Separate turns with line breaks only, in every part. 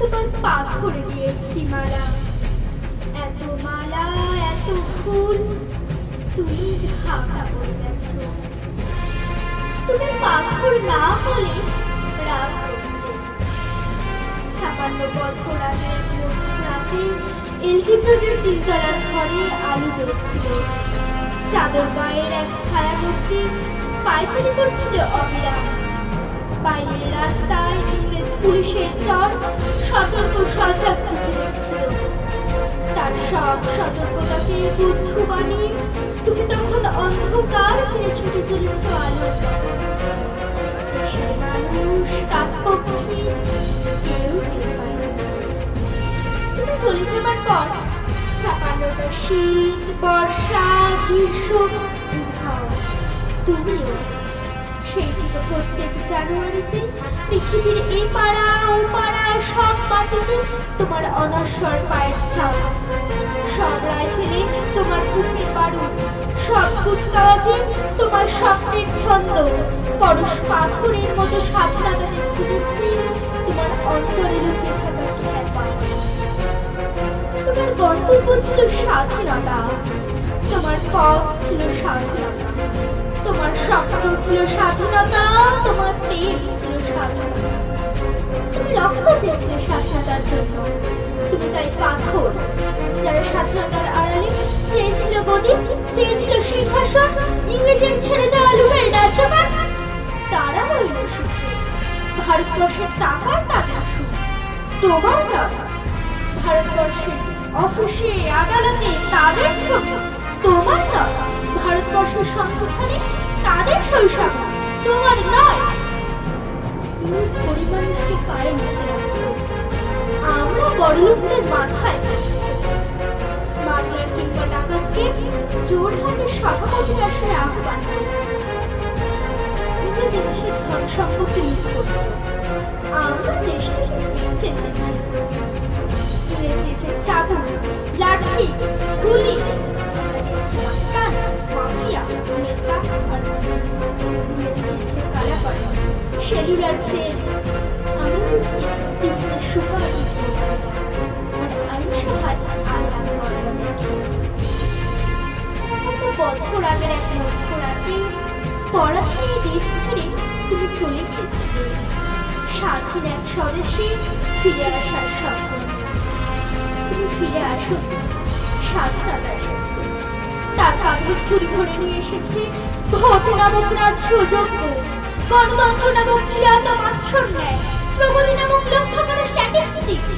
তোমার পাথরে দিয়েছি মালা, এত মালা এত ফুল তুমি ঢাকা পড়ে গেছো। তুমি পাথর না হলে রাগ করতে। 56 বছর আগের রাতে এলহিব্রোডের তিনতলার ঘরে আলো জ্বলছিল। চাদর গায়ের এক ছায়ামূর্তি পায়চারি করছিল অবিরাম। বাইরের রাস্তায় ইংরেজ পুলিশের চর সতর্ক সজাগ চোখে দেখছিল। তার সব সতর্কতাকে বুদ্ধ বানিয়ে তুমি তখন অন্ধকার ছেড়ে ছুটে চলেছ আলো। দেশের মানুষ কাকপক্ষী কেউ টের পায় না। তুমি চলে যাবার পর 56টা শীত, বর্ষা, গ্রীষ্ম, ঝড় তুমিও সেই থেকে প্রত্যেক জানুয়ারিতে পৃথিবীর এই পাড়া ও পাড়া সব মাটিতে তোমার অনশ্বর পায়ের ছাপ। সব রাইফেলে তোমার বুকের বারুদ, সব কুচকাওয়াজে তোমার স্বপ্নের ছন্দ। পরশ পাথরের মতো স্বাধীনতাকে খুঁজেছি তোমার অন্তরে লুকিয়ে থাকা খ্যাপা। তোমার গন্তব্য ছিল স্বাধীনতা, তোমার পথ ছিল স্বাধীনতা, তোমার স্বপ্ন ছিল স্বাধীনতা, তোমার প্রেম ছিল স্বাধীনতা। তুমি লক্ষ্য চেয়েছিলে স্বাধীনতার জন্য, তুমি তাই পাথর। যারা স্বাধীনতার আড়ালে চেয়েছিল গদি, চেয়েছিল সিংহাসন, ইংরেজের ছেড়ে যাওয়া লুমের রাজ্যপাট, তারা রইল সুখে। ভারতবর্ষের টাকার টাকা সুখ তোমার নয়। ভারতবর্ষের অফিসে আদালতে তাদের ছবি তোমার নয়। ভারতবর্ষের সংগঠনে তাদের শৈশব তোমার নয়। ইংরেজ গরিব মানুষকে পায়ে নিচে রাখতো, আমরা বড়লোকদের মাথায় স্মাগলার কিংবা ডাকাতকে জোর হাতে সভাপতি আসলে আহ্বান করেছি। ইংরেজ দেশের ধন সম্পত্তি লুট করত, আমরা দেশটিকে চেয়েছি। ইংরেজ চাবুক, লাঠি, গুলি, মাফিয়া, নেতা আর কালাপাড়া, সেলুলার জেল, আমি বলছি বিভিন্ন সুপার আর আইনসভায় আলাদা বছর আগের এক মধ্যরাতে পড়াশোনায় দেশ ছেড়ে তুমি চলে গিয়েছিলে স্বাধীন এক স্বদেশে ফিরে আসার স্বপ্ন। তুমি ফিরে আসো, স্বাধীনতা এসেছে, তার কাঁধে ছুরি ধরে নিয়ে এসেছে ভোট নামক রাজ্যযোগ্য, গণতন্ত্র নামক চিরায়ত মাৎসন্যায়, প্রগতি নামক লক্ষ্যকর স্ট্যাটিস্টিক্স,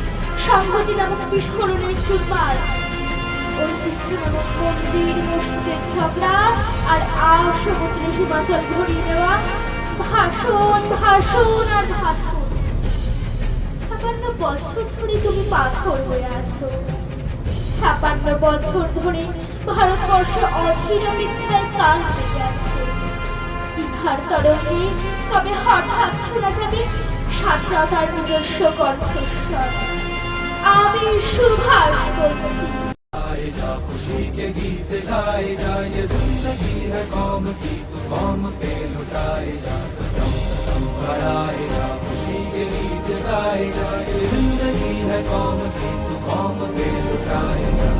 সংহতি নামক বিস্ফোরণের চুরমার, ঐতিহ্য নামক মন্দির মসজিদের ঝগড়া আর 832 হিমাচল ভরিয়ে দেওয়া ভাষণ ভাষণ আর ভাষণ। 56 বছর ধরে তুমি পাথর হয়ে আছো। 56 বছর ধরে ভারতবর্ষে অধীর মিথ্যায় কাল হয়ে আছে। ইহার তরঙ্গে তবে হঠাৎ শোনা যাবে স্বাধীনতার নিজস্ব কণ্ঠস্বর। আমি সুভাষ বলছি।
खुशी के गीत गाए जा, ये जिंदगी है कौम की, तो कौम पे लुटाए जा, बढ़ाए जा। खुशी के गीत गाए जा, ये जिंदगी है कौम की, तो कौम पे लुटाए जा।